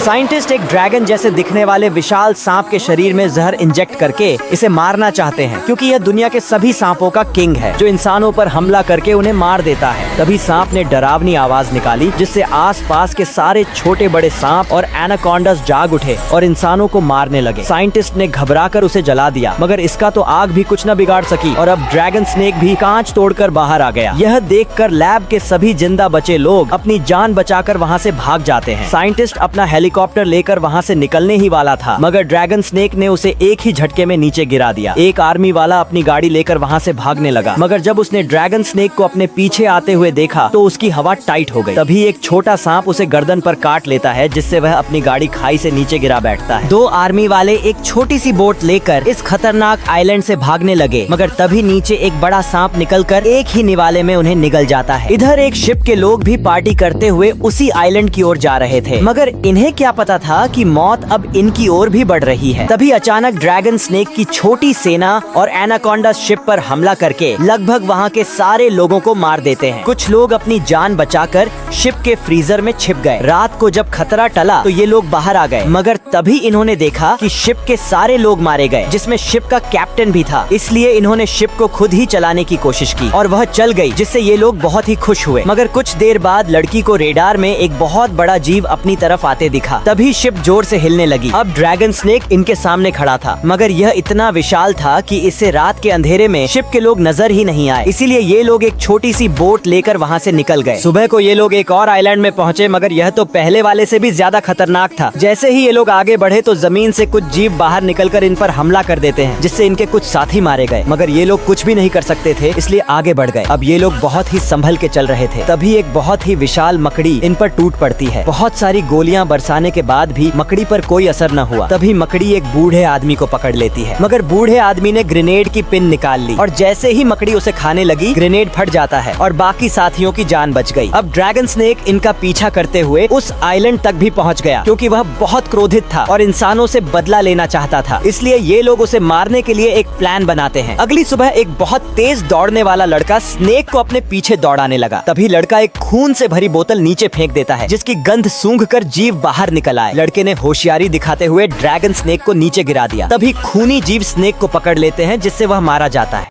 Scientist एक dragon जैसे दिखने वाले विशाल सांप के शरीर में जहर इंजेक्ट करके इसे मारना चाहते हैं, क्योंकि यह दुनिया के सभी सांपों का किंग है जो इंसानों पर हमला करके उन्हें मार देता है। तभी सांप ने डरावनी आवाज निकाली, जिससे आसपास के सारे छोटे बड़े सांप और एनाकोंडास जाग उठे और इंसानों को मारने लगे। साइंटिस्ट ने घबराकर उसे जला दिया, मगर इसका तो आग भी कुछ न बिगाड़ सकी और अब ड्रैगन स्नेक भी कांच तोड़कर बाहर आ गया। यह देखकर लैब के सभी जिंदा बचे लोग अपनी जान बचाकर वहाँ से भाग जाते हैं। साइंटिस्ट अपना हेलीकॉप्टर लेकर वहाँ से निकलने ही वाला था, मगर ड्रैगन स्नेक ने उसे एक ही झटके में नीचे गिरा दिया। एक आर्मी वाला अपनी गाड़ी लेकर वहाँ से भागने लगा, मगर जब उसने ड्रैगन स्नेक को अपने पीछे आते हुए देखा तो उसकी हवा टाइट हो गई। तभी एक छोटा सांप उसे गर्दन पर काट लेता है, जिससे वह अपनी गाड़ी खाई से नीचे गिरा बैठता है। दो आर्मी वाले एक छोटी सी बोट लेकर इस खतरनाक आइलैंड से भागने लगे, मगर तभी नीचे एक बड़ा सांप निकलकर एक ही निवाले में उन्हें निगल जाता है। इधर एक शिप के लोग भी पार्टी करते हुए उसी आइलैंड की ओर जा रहे थे, मगर इन्हें क्या पता था कि मौत अब इनकी ओर भी बढ़ रही है। तभी अचानक ड्रैगन स्नेक की छोटी सेना और एनाकोंडा शिप पर हमला करके लगभग वहाँ के सारे लोगों को मार देते हैं। कुछ लोग अपनी जान बचाकर शिप के फ्रीजर में छिप गए। रात को जब खतरा टला तो ये लोग बाहर आ गए, मगर तभी इन्होंने देखा कि शिप के सारे लोग मारे गए, जिसमें शिप का कैप्टन भी था। इसलिए इन्होंने शिप को खुद ही चलाने की कोशिश की और वह चल गई, जिससे ये लोग बहुत ही खुश हुए। मगर कुछ देर बाद लड़की को रेडार में एक बहुत बड़ा जीव अपनी तरफ आते दिखा। तभी शिप जोर से हिलने लगी। अब ड्रैगन स्नेक इनके सामने खड़ा था, मगर यह इतना विशाल था कि इससे रात के अंधेरे में शिप के लोग नजर ही नहीं आए। इसीलिए ये लोग एक छोटी सी बोट लेकर वहाँ से निकल गए। सुबह को ये लोग एक और आइलैंड में पहुँचे, मगर यह तो पहले वाले से भी ज्यादा खतरनाक था। जैसे ही ये लोग आगे बढ़े तो जमीन से कुछ जीव बाहर निकलकर इन पर हमला कर देते हैं, जिससे इनके कुछ साथी मारे गए। मगर ये लोग कुछ भी नहीं कर सकते थे, इसलिए आगे बढ़ गए। अब ये लोग बहुत ही संभल के चल रहे थे। तभी एक बहुत ही विशाल मकड़ी इन पर टूट पड़ती है। बहुत सारी गोलियां बरसाने के बाद भी मकड़ी पर कोई असर न हुआ। तभी मकड़ी एक बूढ़े आदमी को पकड़ लेती है, मगर बूढ़े आदमी ने ग्रेनेड की पिन निकाल ली और जैसे ही मकड़ी उसे खाने लगी, ग्रेनेड फट जाता है और बाकी साथियों की जान बच गई। अब ड्रैगन स्नेक इनका पीछा करते हुए उस आइलैंड तक भी पहुंच गया, क्योंकि वह बहुत क्रोधित था और इंसानों से बदला लेना चाहता था। इसलिए ये लोग उसे मारने के लिए एक प्लान बनाते हैं। अगली सुबह एक बहुत तेज दौड़ने वाला लड़का स्नेक को अपने पीछे दौड़ाने लगा। तभी लड़का एक खून से भरी बोतल नीचे फेंक देता है, जिसकी गंध सूंघकर जीव बाहर निकल आए। लड़के ने होशियारी दिखाते हुए ड्रैगन स्नेक को नीचे गिरा दिया। तभी खूनी जीव स्नेक को पकड़ लेते हैं, जिससे वह मारा जाता है।